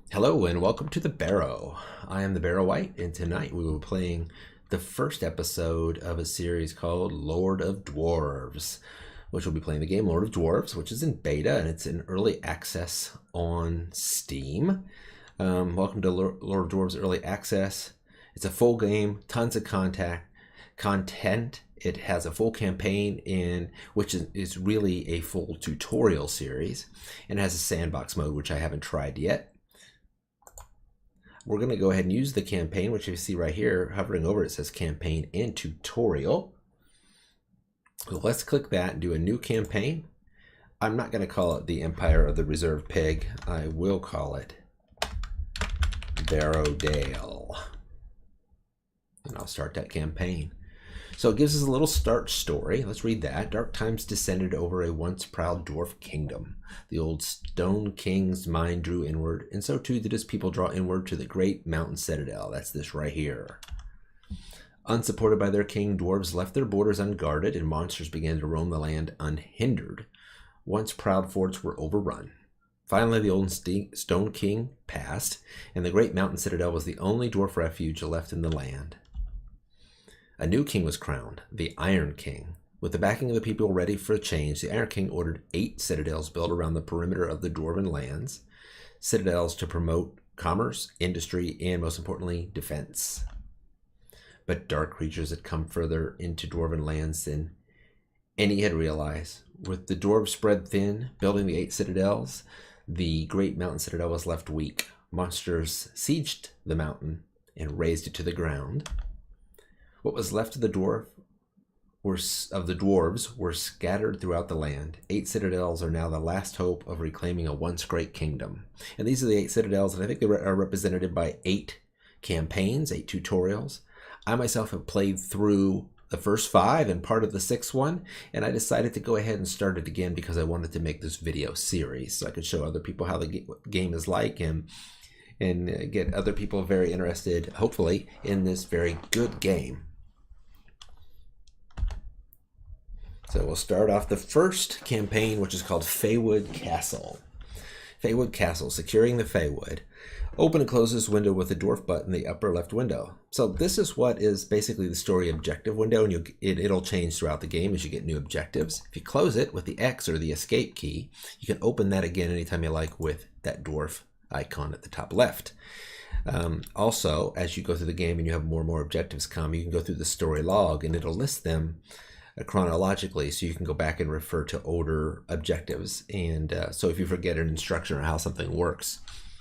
Hello and welcome to the Barrow. I am the Barrow White, and tonight we will be playing the first episode of a series called Lord of Dwarves, which will be playing the game Lord of Dwarves, which is in beta and it's in early access on Steam. Welcome to Lord of Dwarves Early Access. It's a full game, tons of content. It has a full campaign which is really a full tutorial series, and it has a sandbox mode, which I haven't tried yet. We're going to go ahead and use the campaign, which you see right here, hovering over it says campaign and tutorial. So let's click that and do a new campaign. I'm not going to call it the Empire of the Reserve Pig. I will call it Barrowdale. And I'll start that campaign. So it gives us a little start story. Let's read that. Dark times descended over a once proud dwarf kingdom. The old Stone King's mind drew inward, and so too did his people draw inward to the great mountain citadel. That's this right here. Unsupported by their king, dwarves left their borders unguarded, and monsters began to roam the land unhindered. Once proud forts were overrun. Finally, the old Stone King passed, and the great mountain citadel was the only dwarf refuge left in the land. A new king was crowned, the Iron King. With the backing of the people ready for a change, the Iron King ordered 8 citadels built around the perimeter of the dwarven lands. Citadels to promote commerce, industry, and most importantly, defense. But dark creatures had come further into dwarven lands than any had realized. With the dwarves spread thin, building the 8 citadels, the great mountain citadel was left weak. Monsters sieged the mountain and razed it to the ground. What was left of the dwarves were scattered throughout the land. 8 citadels are now the last hope of reclaiming a once great kingdom. And these are the 8 citadels, and I think they are represented by 8 campaigns, 8 tutorials. I myself have played through the first 5 and part of the 6th one, and I decided to go ahead and start it again because I wanted to make this video series so I could show other people how the game is like and get other people very interested, hopefully, in this very good game. So we'll start off the first campaign, which is called FEI Wood Castle. FEI Wood Castle, securing the FEI Wood. Open and close this window with the dwarf button in the upper left window. So this is what is basically the story objective window, and it'll change throughout the game as you get new objectives. If you close it with the X or the escape key, you can open that again anytime you like with that dwarf icon at the top left. Also, as you go through the game and you have more and more objectives come, you can go through the story log and it'll list them chronologically, so you can go back and refer to older objectives. And so if you forget an instruction or how something works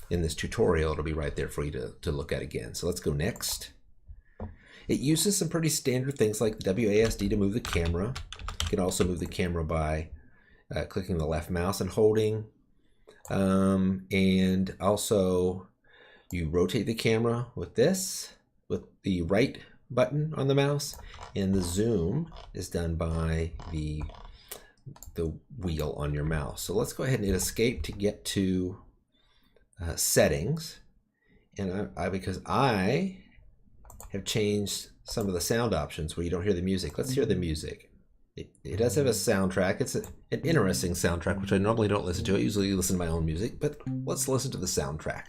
in this tutorial, it'll be right there for you to look at again. So let's go next. It uses some pretty standard things like WASD to move the camera. You can also move the camera by clicking the left mouse and holding. And also you rotate the camera with this, with the right button on the mouse, and the zoom is done by the wheel on your mouse. So let's go ahead and hit escape to get to settings, and because I have changed some of the sound options where you don't hear the music. Let's hear the music. It does have a soundtrack. It's an interesting soundtrack, which I normally don't listen to. I usually listen to my own music, but let's listen to the soundtrack.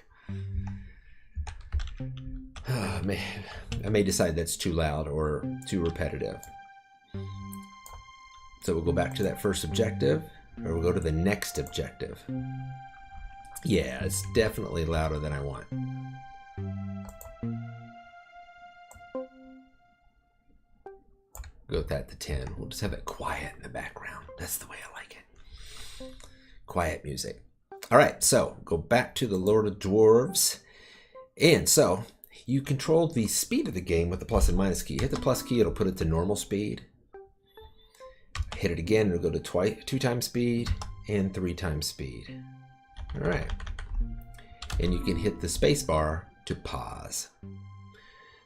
Oh, man, I may decide that's too loud or too repetitive. So we'll go back to that first objective, or we'll go to the next objective. Yeah, it's definitely louder than I want. Go with that to 10. We'll just have it quiet in the background. That's the way I like it. Quiet music. All right, so go back to the Lord of Dwarves. And so you control the speed of the game with the plus and minus key. Hit the plus key, it'll put it to normal speed. Hit it again, it'll go to 2 times speed and 3 times speed. All right. And you can hit the space bar to pause.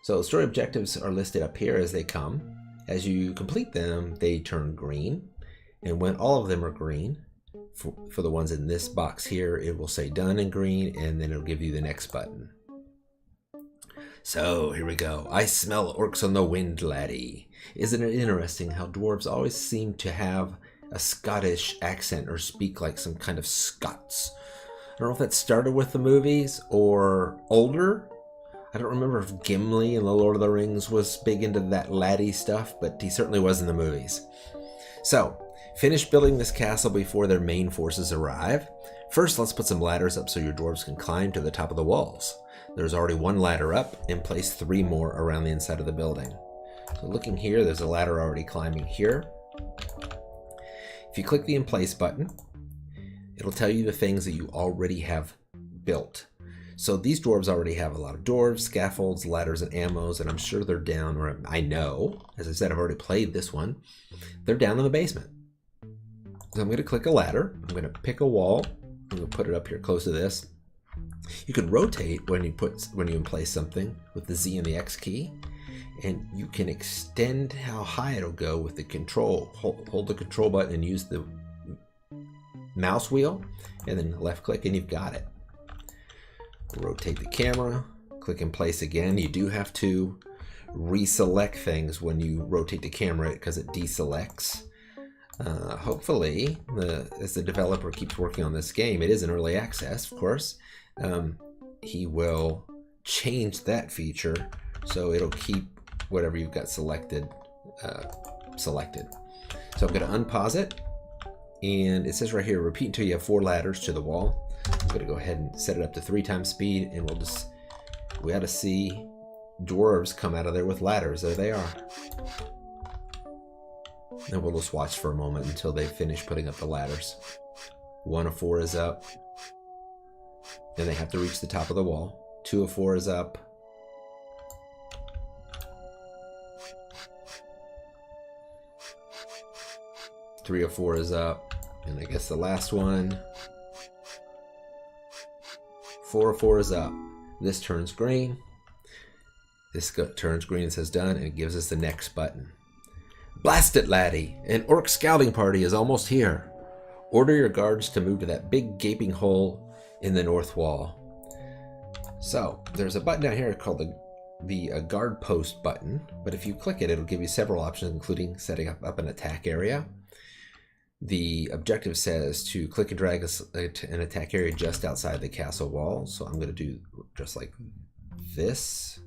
So story objectives are listed up here as they come. As you complete them, they turn green. And when all of them are green, for the ones in this box here, it will say done in green, and then it'll give you the next button. So here we go. I smell orcs on the wind, laddie. Isn't it interesting how dwarves always seem to have a Scottish accent or speak like some kind of Scots? don't know if that started with the movies or older. I don't remember if Gimli in The Lord of the Rings was big into that laddie stuff, but he certainly was in the movies. So, finish building this castle before their main forces arrive. First, let's put some ladders up so your dwarves can climb to the top of the walls. There's already one ladder up, and place 3 more around the inside of the building. So looking here, there's a ladder already climbing here. If you click the In Place button, it'll tell you the things that you already have built. So these dwarves already have a lot of doors, scaffolds, ladders, and ammos, and I'm sure they're down, or I know, as I said, I've already played this one, they're down in the basement. So I'm going to click a ladder, I'm going to pick a wall, I'm going to put it up here close to this. You can rotate when you in place something with the Z and the X key, and you can extend how high it'll go with the control. Hold the control button and use the mouse wheel, and then left click and you've got it. Rotate the camera, click in place again. You do have to reselect things when you rotate the camera because it deselects. Hopefully, as the developer keeps working on this game, it is in early access, of course, he will change that feature so it'll keep whatever you've got selected. So I'm going to unpause it, and it says right here, repeat until you have 4 ladders to the wall. I'm going to go ahead and set it up to 3 times speed, and we ought to see dwarves come out of there with ladders. There they are. And we'll just watch for a moment until they finish putting up the ladders. 1 of 4 is up, and they have to reach the top of the wall. 2 of 4 is up. 3 of 4 is up, and I guess the last one. 4 of 4 is up. This turns green. This turns green and says done, and it gives us the next button. Blast it, laddie! An orc scouting party is almost here. Order your guards to move to that big gaping hole in the north wall. So, there's a button down here called the guard post button, but if you click it, it'll give you several options, including setting up an attack area. The objective says to click and drag an attack area just outside the castle wall. So I'm going to do just like this.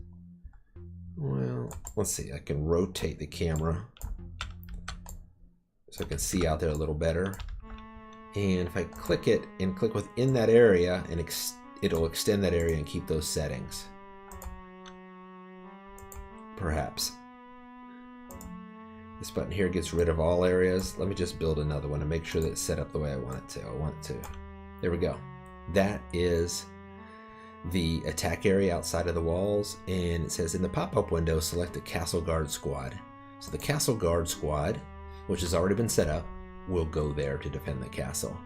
Well, let's see. I can rotate the camera so I can see out there a little better. And if I click it and click within that area, and it'll extend that area and keep those settings. Perhaps. This button here gets rid of all areas. Let me just build another one and make sure that it's set up the way I want it to. There we go. That is the attack area outside of the walls, and it says in the pop-up window, select the Castle Guard Squad. So the Castle Guard Squad, which has already been set up, will go there to defend the castle.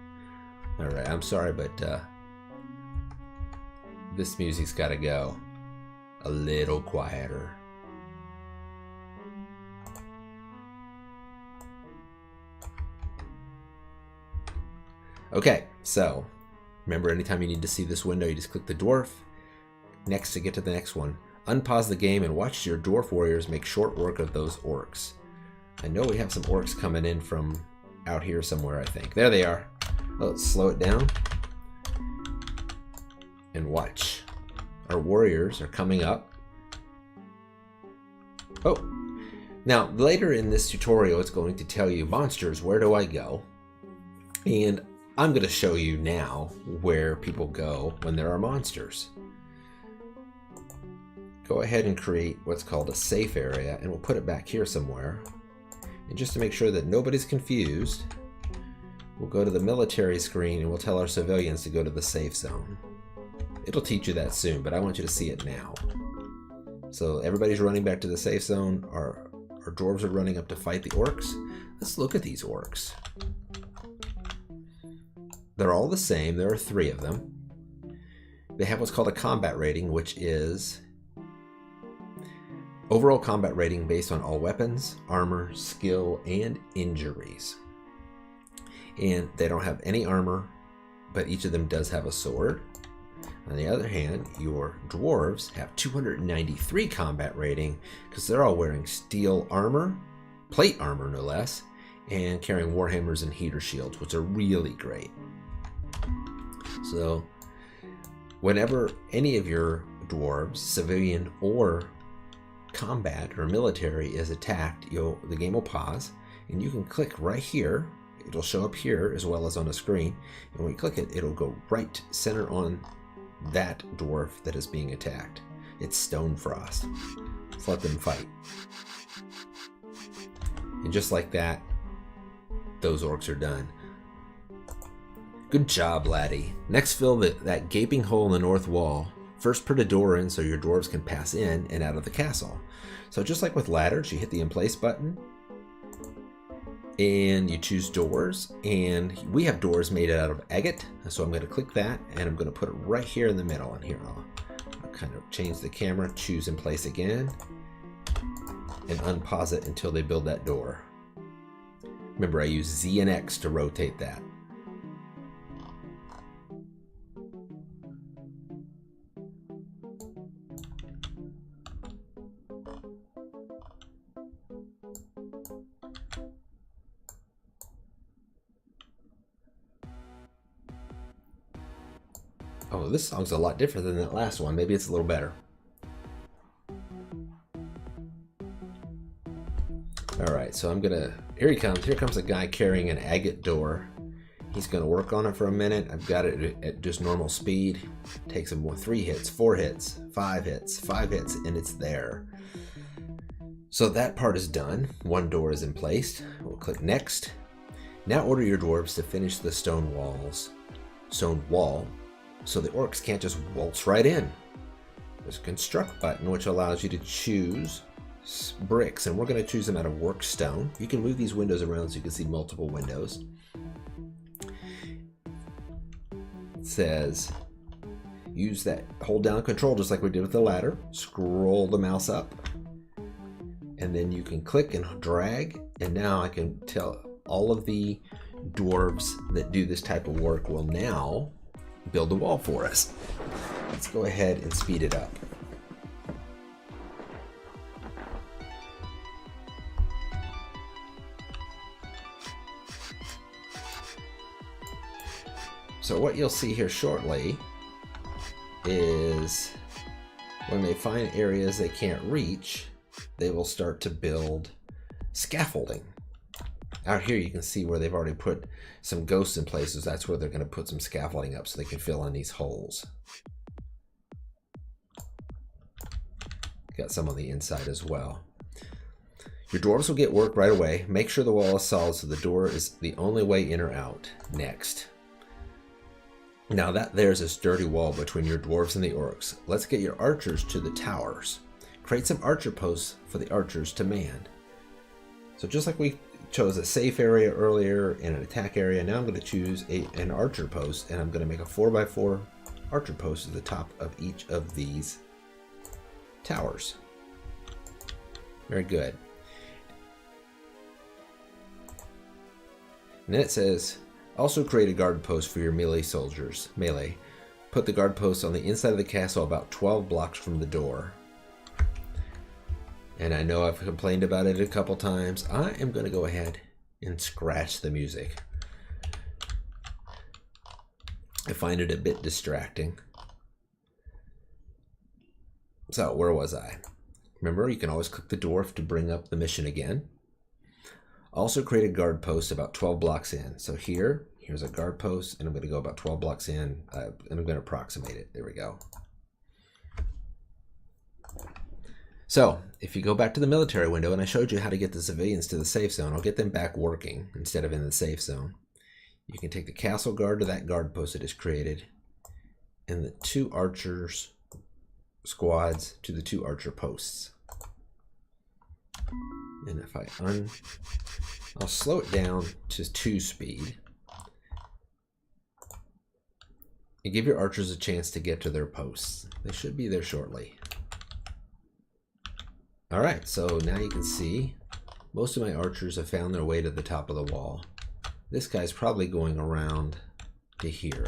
Alright, I'm sorry, but this music's got to go a little quieter. Okay, so remember, anytime you need to see this window, you just click the dwarf. Next, to get to the next one, unpause the game and watch your dwarf warriors make short work of those orcs. I know we have some orcs coming in from out here somewhere, I think. There they are. Let's slow it down and watch. Our warriors are coming up. Oh, now later in this tutorial, it's going to tell you, monsters, where do I go? And I'm going to show you now where people go when there are monsters. Go ahead and create what's called a safe area, and we'll put it back here somewhere. And just to make sure that nobody's confused, we'll go to the military screen and we'll tell our civilians to go to the safe zone. It'll teach you that soon, but I want you to see it now. So everybody's running back to the safe zone. Our dwarves are running up to fight the orcs. Let's look at these orcs. They're all the same. There are 3 of them. They have what's called a combat rating, which is overall combat rating based on all weapons, armor, skill, and injuries. And they don't have any armor, but each of them does have a sword. On the other hand, your dwarves have 293 combat rating because they're all wearing steel armor, plate armor no less, and carrying warhammers and heater shields, which are really great. So Whenever any of your dwarves, civilian or combat or military, is attacked, the game will pause, and you can click right here. It'll show up here as well as on the screen, and when you click it, it'll go right center on that dwarf that is being attacked. It's Stone Frost. Let's let them fight. And just like that, those orcs are done. Good job, laddie. Next, fill that gaping hole in the north wall. First, put a door in so your dwarves can pass in and out of the castle. So just like with ladders, you hit the in place button and you choose doors, and we have doors made out of agate, so I'm going to click that and I'm going to put it right here in the middle. And here I'll kind of change the camera, choose in place again, and unpause it until they build that door. Remember, I use Z and X to rotate that. Oh, this song's a lot different than that last one. Maybe it's a little better. All right, so I'm gonna, here he comes. Here comes a guy carrying an agate door. He's gonna work on it for a minute. I've got it at just normal speed. Takes him 3 hits, 4 hits, 5 hits, 5 hits, and it's there. So that part is done. One door is in place. We'll click next. Now order your dwarves to finish the stone wall, so the orcs can't just waltz right in. There's a construct button which allows you to choose bricks, and we're going to choose them out of work stone. You can move these windows around so you can see multiple windows. It says use that, hold down control just like we did with the ladder, scroll the mouse up, and then you can click and drag, and now I can tell all of the dwarves that do this type of work will now build a wall for us. Let's go ahead and speed it up. So what you'll see here shortly is when they find areas they can't reach, they will start to build scaffolding. Out here you can see where they've already put some ghosts in places. That's where they're going to put some scaffolding up so they can fill in these holes. Got some on the inside as well. Your dwarves will get work right away. Make sure the wall is solid so the door is the only way in or out. Next. Now that there's a sturdy wall between your dwarves and the orcs, let's get your archers to the towers. Create some archer posts for the archers to man. So just like we chose a safe area earlier and an attack area, now I'm going to choose an archer post, and I'm going to make a 4x4 archer post at the top of each of these towers. Very good. And then it says also create a guard post for your melee soldiers. Put the guard post on the inside of the castle about 12 blocks from the door. And I know I've complained about it a couple times. I am going to go ahead and scratch the music. I find it a bit distracting. So where was I? Remember, you can always click the dwarf to bring up the mission again. Also create a guard post about 12 blocks in. So here's a guard post, and I'm going to go about 12 blocks in, and I'm going to approximate it. There we go. So if you go back to the military window, and I showed you how to get the civilians to the safe zone, I'll get them back working instead of in the safe zone. You can take the castle guard to that guard post that is created, and the 2 archers squads to the 2 archer posts. And if I'll slow it down to 2 speed and give your archers a chance to get to their posts. They should be there shortly. All right, so now you can see most of my archers have found their way to the top of the wall. This guy's probably going around to here.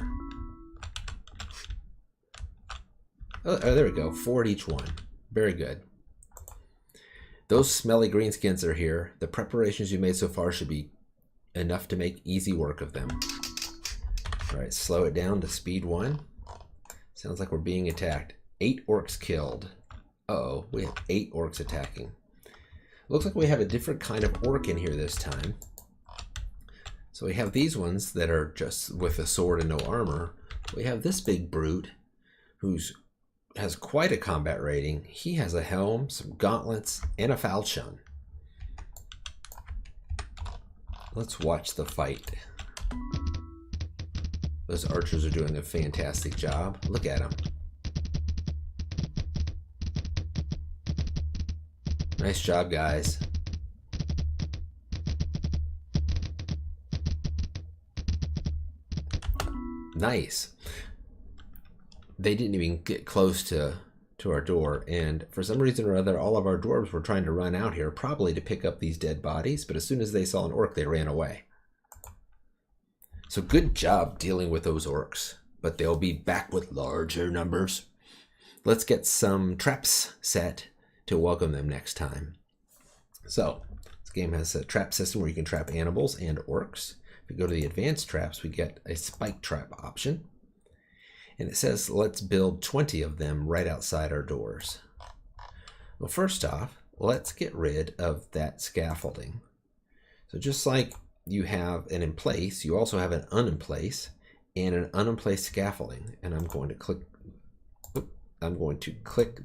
Oh, there we go, 4 at each one. Very good. Those smelly greenskins are here. The preparations you made so far should be enough to make easy work of them. All right, slow it down to speed 1. Sounds like we're being attacked. 8 orcs killed. Uh-oh, we have 8 orcs attacking. Looks like we have a different kind of orc in here this time. So we have these ones that are just with a sword and no armor. We have this big brute has quite a combat rating. He has a helm, some gauntlets, and a falchion. Let's watch the fight. Those archers are doing a fantastic job. Look at them. Nice job, guys. Nice. They didn't even get close to our door, and for some reason or other, all of our dwarves were trying to run out here, probably to pick up these dead bodies, but as soon as they saw an orc, they ran away. So good job dealing with those orcs, but they'll be back with larger numbers. Let's get some traps set to welcome them next time. So this game has a trap system where you can trap animals and orcs. If we go to the advanced traps, we get a spike trap option. And it says, let's build 20 of them right outside our doors. Well, first off, let's get rid of that scaffolding. So just like you have an in place, you also have an in place and an in place scaffolding. And I'm going to click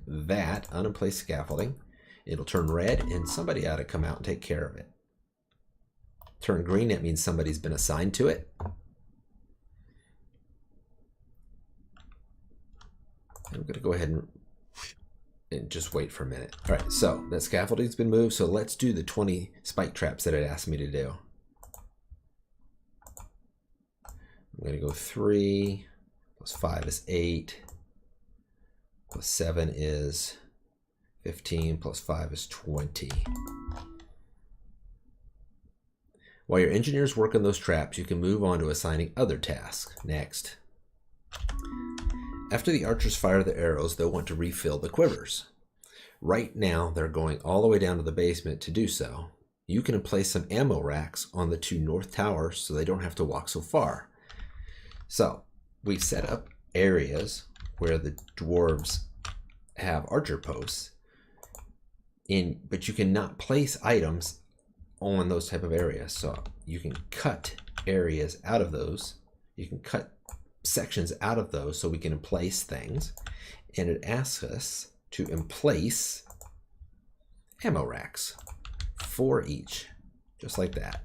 that in place scaffolding. It'll turn red and somebody ought to come out and take care of it. Turn green, that means somebody's been assigned to it. I'm going to go ahead and just wait for a minute. All right, so that scaffolding's been moved. So let's do the 20 spike traps that it asked me to do. I'm going to go 3 plus 5 is 8 plus 7 is 15 plus 5 is 20. While your engineers work on those traps, you can move on to assigning other tasks. Next. After the archers fire the arrows, they'll want to refill the quivers. Right now, they're going all the way down to the basement to do so. You can place some ammo racks on the 2 north towers so they don't have to walk so far. So, we've set up areas where the dwarves have archer posts, but you cannot place items on those type of areas. So you can cut areas out of those. You can cut sections out of those so we can emplace things. And it asks us to emplace ammo racks, 4 each, just like that.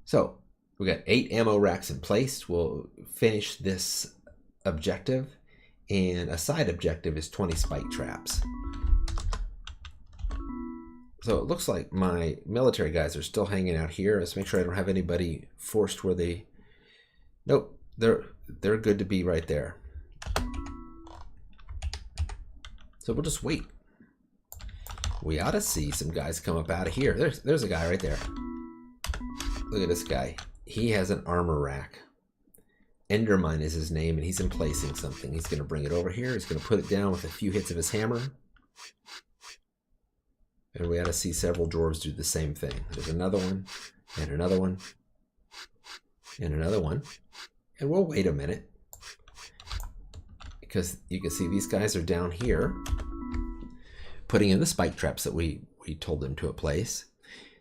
So we got 8 ammo racks in place. We'll finish this objective, and a side objective is 20 spike traps. So it looks like my military guys are still hanging out here. Let's make sure I don't have anybody forced where they... Nope, they're good to be right there. So we'll just wait. We ought to see some guys come up out of here. There's a guy right there. Look at this guy. He has an armor rack. Endermine is his name, and he's emplacing something. He's going to bring it over here. He's going to put it down with a few hits of his hammer. And we ought to see several dwarves do the same thing. There's another one, and another one, and another one. And we'll wait a minute, because you can see these guys are down here putting in the spike traps that we told them to place.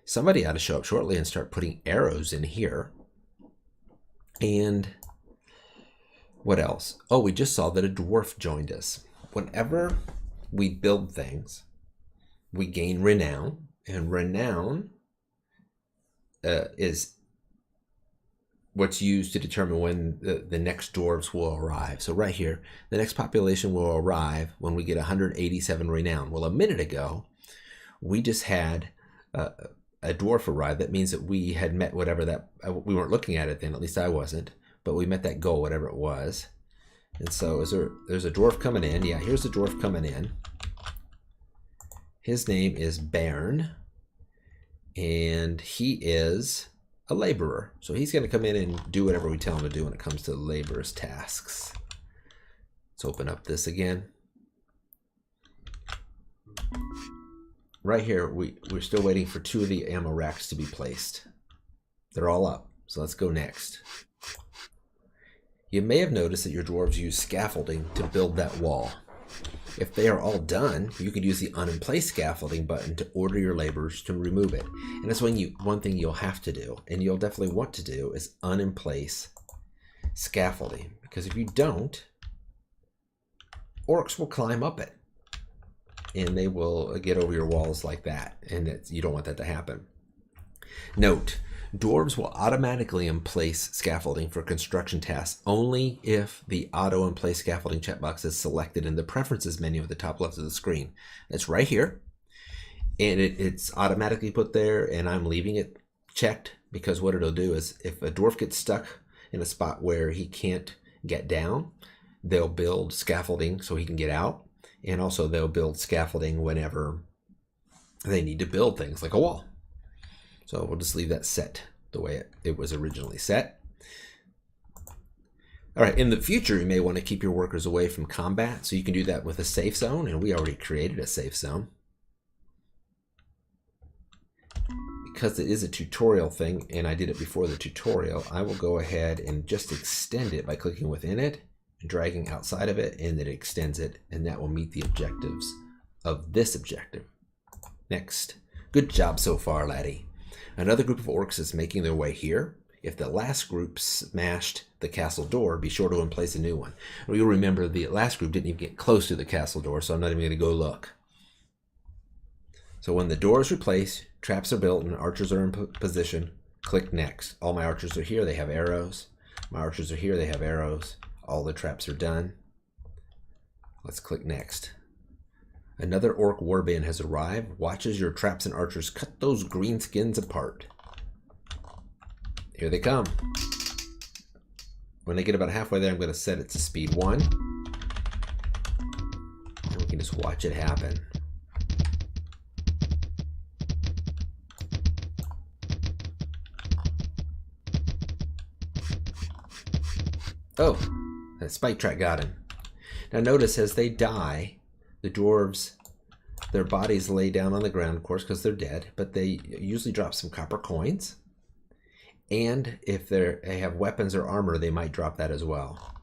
Somebody ought to show up shortly and start putting arrows in here. And what else? Oh, we just saw that a dwarf joined us. Whenever we build things, we gain renown, and renown is what's used to determine when the next dwarves will arrive. So right here, the next population will arrive when we get 187 renown. Well, a minute ago, we just had a dwarf arrive. That means that we had met whatever that, we weren't looking at it then, at least I wasn't, but we met that goal, whatever it was. And so there's a dwarf coming in. Yeah, here's the dwarf coming in. His name is Bairn, and he is a laborer. So he's going to come in and do whatever we tell him to do when it comes to laborer's tasks. Let's open up this again. Right here, we're still waiting for 2 of the ammo racks to be placed. They're all up, so let's go next. You may have noticed that your dwarves use scaffolding to build that wall. If they are all done, you could use the Unemplace Scaffolding button to order your laborers to remove it. And that's one thing you'll have to do, and you'll definitely want to do, is Unemplace Scaffolding. Because if you don't, orcs will climb up it, and they will get over your walls like that, and you don't want that to happen. Note, dwarves will automatically emplace scaffolding for construction tasks only if the auto emplace scaffolding checkbox is selected in the preferences menu at the top left of the screen. It's right here, and it's automatically put there, and I'm leaving it checked because what it'll do is if a dwarf gets stuck in a spot where he can't get down, they'll build scaffolding so he can get out, and also they'll build scaffolding whenever they need to build things like a wall. So we'll just leave that set the way it was originally set. All right, in the future, you may want to keep your workers away from combat, so you can do that with a safe zone, and we already created a safe zone. Because it is a tutorial thing, and I did it before the tutorial, I will go ahead and just extend it by clicking within it and dragging outside of it, and it extends it, and that will meet the objectives of this objective. Next. Good job so far, laddie. Another group of orcs is making their way here. If the last group smashed the castle door, be sure to emplace a new one. Well, you'll remember the last group didn't even get close to the castle door, so I'm not even going to go look. So when the door is replaced, traps are built, and archers are in position, click next. All my archers are here, they have arrows. My archers are here, they have arrows. All the traps are done. Let's click next. Another orc warband has arrived. Watch as your traps and archers cut those green skins apart. Here they come. When they get about halfway there, I'm going to set it to speed 1. And we can just watch it happen. Oh, that spike track got him. Now notice as they die, the dwarves, their bodies lay down on the ground, of course, because they're dead, but they usually drop some copper coins. And if they have weapons or armor, they might drop that as well.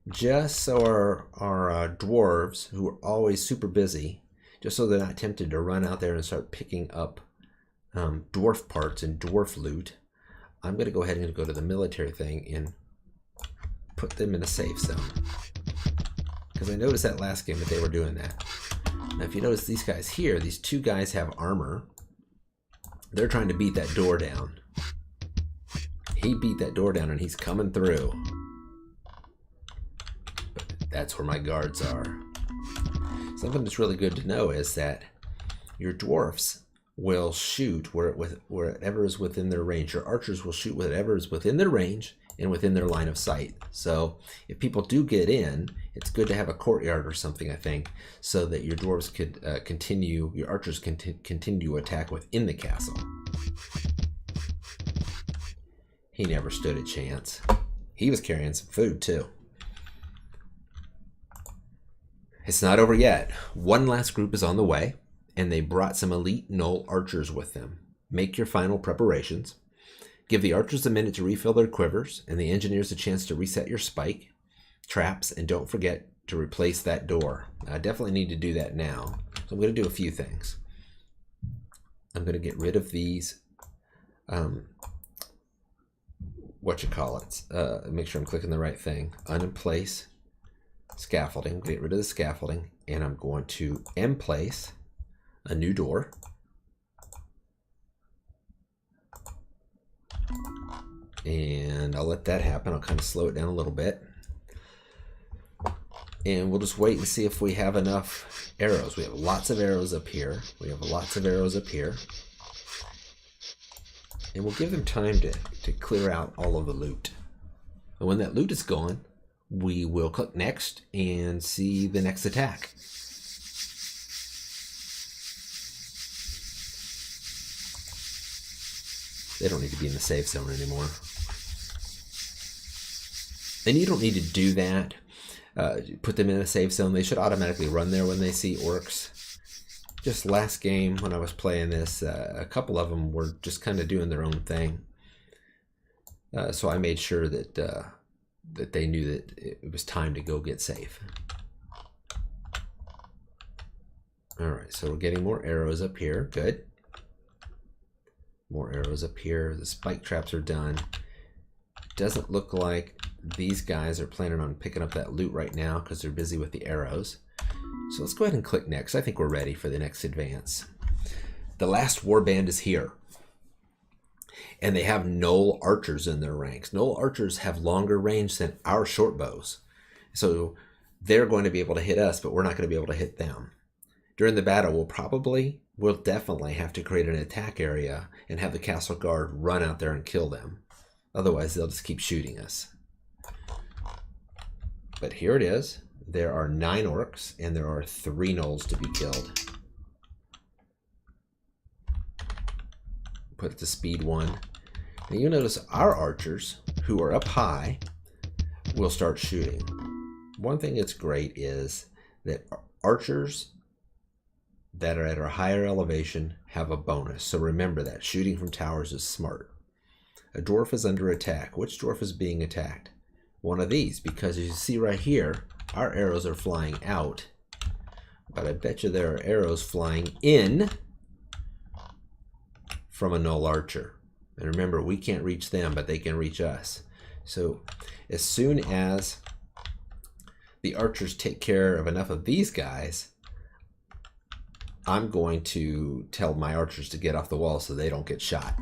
Just so our dwarves, who are always super busy, just so they're not tempted to run out there and start picking up dwarf parts and dwarf loot, I'm going to go ahead and go to the military thing and put them in a safe zone. Because I noticed that last game that they were doing that. Now if you notice these guys here, these two guys have armor. They're trying to beat that door down. He beat that door down and he's coming through. But that's where my guards are. Something that's really good to know is that your dwarfs will shoot wherever is within their range. Your archers will shoot whatever is within their range and within their line of sight. So if people do get in, it's good to have a courtyard or something, I think, so that your dwarves could your archers can continue to attack within the castle. He never stood a chance. He was carrying some food too. It's not over yet. One last group is on the way, and they brought some elite Gnoll archers with them. Make your final preparations. Give the archers a minute to refill their quivers, and the engineers a chance to reset your spike, traps, and don't forget to replace that door. I definitely need to do that now. So I'm going to do a few things. I'm going to get rid of these, make sure I'm clicking the right thing. Unplace scaffolding, get rid of the scaffolding, and I'm going to emplace a new door. And I'll let that happen. I'll kind of slow it down a little bit. And we'll just wait and see if we have enough arrows. We have lots of arrows up here. We have lots of arrows up here. And we'll give them time to clear out all of the loot. And when that loot is gone, we will click next and see the next attack. They don't need to be in the safe zone anymore. And you don't need to do that. Put them in a safe zone. They should automatically run there when they see orcs. Just last game when I was playing this, a couple of them were just kind of doing their own thing. So I made sure that that they knew that it was time to go get safe. All right, so we're getting more arrows up here. Good. More arrows up here. The spike traps are done. Doesn't look like these guys are planning on picking up that loot right now because they're busy with the arrows. So let's go ahead and click next. I think we're ready for the next advance. The last warband is here. And they have Knoll archers in their ranks. Knoll archers have longer range than our short bows. So they're going to be able to hit us, but we're not going to be able to hit them. During the battle, we'll definitely have to create an attack area and have the castle guard run out there and kill them. Otherwise, they'll just keep shooting us. But here it is. There are 9 orcs, and there are 3 gnolls to be killed. Put it to speed 1. And you'll notice our archers, who are up high, will start shooting. One thing that's great is that archers that are at a higher elevation have a bonus. So remember that. Shooting from towers is smart. A dwarf is under attack. Which dwarf is being attacked? One of these, because as you see right here, our arrows are flying out. But I bet you there are arrows flying in from a Knoll archer. And remember, we can't reach them, but they can reach us. So as soon as the archers take care of enough of these guys, I'm going to tell my archers to get off the wall so they don't get shot.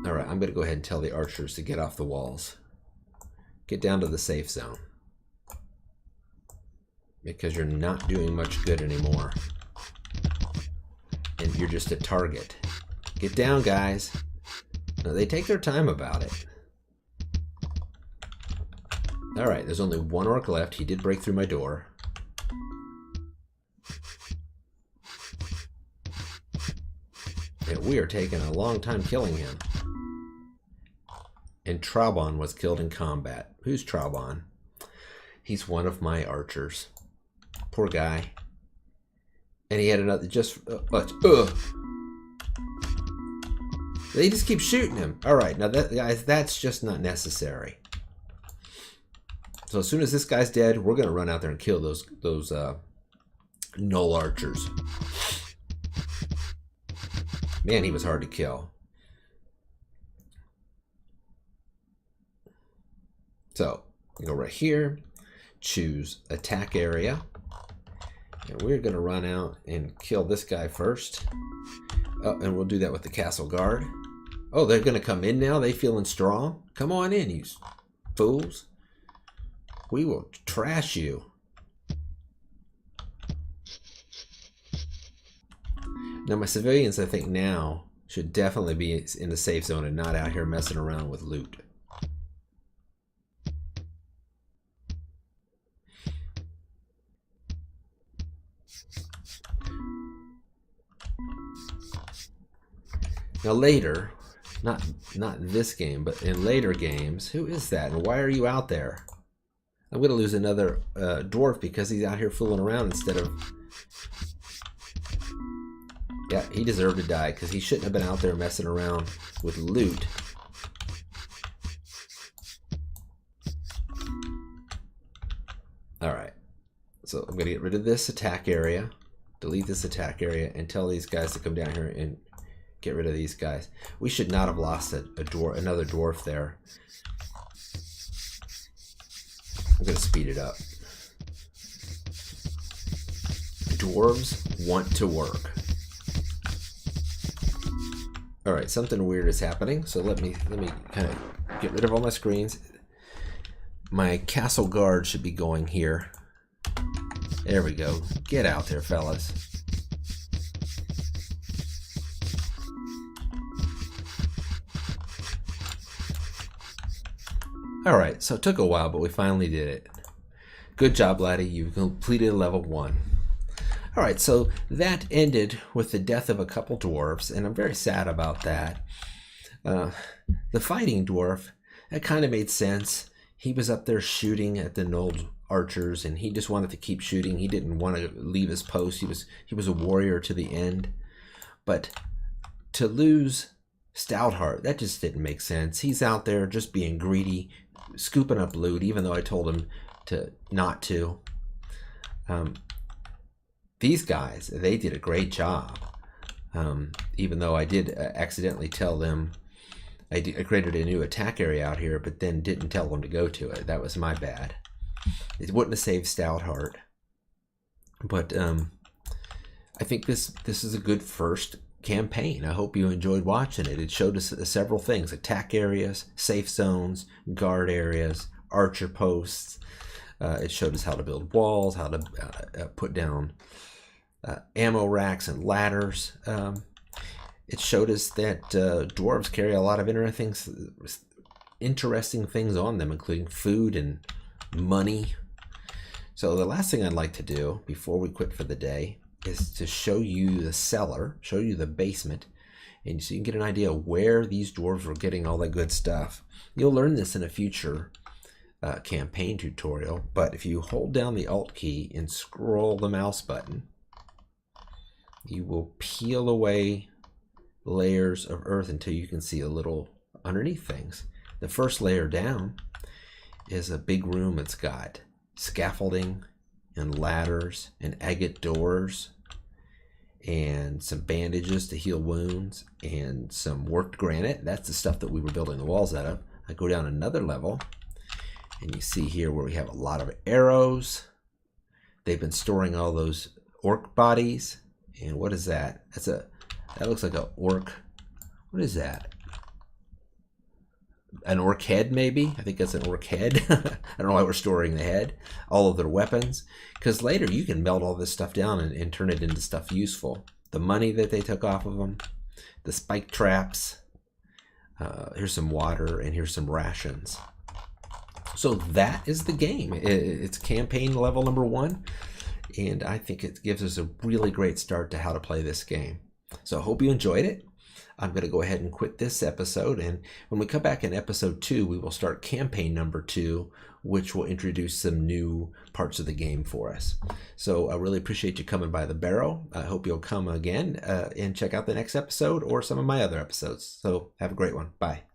All right, I'm going to go ahead and tell the archers to get off the walls. Get down to the safe zone. Because you're not doing much good anymore. And you're just a target. Get down, guys. Now, they take their time about it. All right, there's only 1 orc left. He did break through my door. And we are taking a long time killing him. And Traubon was killed in combat. Who's Traubon? He's one of my archers. Poor guy. And he had another They just keep shooting him. All right, now that, guys, that's just not necessary. So as soon as this guy's dead, we're going to run out there and kill those Knoll archers. Man, he was hard to kill. So, you go right here, choose attack area, and we're going to run out and kill this guy first. Oh, and we'll do that with the castle guard. Oh, they're going to come in now? They feeling strong? Come on in, you fools. We will trash you. Now, my civilians, I think now, should definitely be in the safe zone and not out here messing around with loot. Now later, not this game, but in later games, who is that and why are you out there? I'm going to lose another dwarf because he's out here fooling around instead of... Yeah, he deserved to die because he shouldn't have been out there messing around with loot. Alright, so I'm going to get rid of this attack area, delete this attack area, and tell these guys to come down here and get rid of these guys. We should not have lost another dwarf there. I'm going to speed it up. Dwarves want to work. All right, something weird is happening. So let me kind of get rid of all my screens. My castle guard should be going here. There we go. Get out there, fellas. All right, so it took a while, but we finally did it. Good job, laddie. You've completed level 1. All right, so that ended with the death of a couple dwarves, and I'm very sad about that. The fighting dwarf, that kind of made sense. He was up there shooting at the Knoll archers, and he just wanted to keep shooting. He didn't want to leave his post. He was a warrior to the end. But to lose Stoutheart, that just didn't make sense. He's out there just being greedy, scooping up loot, even though I told him to not to. These guys, they did a great job. Even though I did accidentally tell them I created a new attack area out here, but then didn't tell them to go to it. That was my bad. It wouldn't have saved Stoutheart. But I think this is a good first campaign. I hope you enjoyed watching it. It showed us several things: attack areas, safe zones, guard areas, archer posts. It showed us how to build walls, how to put down ammo racks and ladders. It showed us that dwarves carry a lot of interesting things on them, including food and money. So the last thing I'd like to do before we quit for the day is to show you the cellar, show you the basement, and so you can get an idea of where these dwarves were getting all that good stuff. You'll learn this in a future campaign tutorial, but if you hold down the Alt key and scroll the mouse button, you will peel away layers of earth until you can see a little underneath things. The first layer down is a big room. It's got scaffolding and ladders and agate doors and some bandages to heal wounds and some worked granite. That's the stuff that we were building the walls out of. I go down another level and you see here where we have a lot of arrows. They've been storing all those orc bodies. And what is that? That looks like an orc. What is that? An orc head, maybe? I think that's an orc head. I don't know why we're storing the head. All of their weapons. Because later you can melt all this stuff down and turn it into stuff useful. The money that they took off of them. The spike traps. Here's some water and here's some rations. So that is the game. It's campaign level number 1. And I think it gives us a really great start to how to play this game. So I hope you enjoyed it. I'm going to go ahead and quit this episode, and when we come back in episode 2, we will start campaign number 2, which will introduce some new parts of the game for us. So I really appreciate you coming by the barrow. I hope you'll come again and check out the next episode or some of my other episodes. So have a great one. Bye.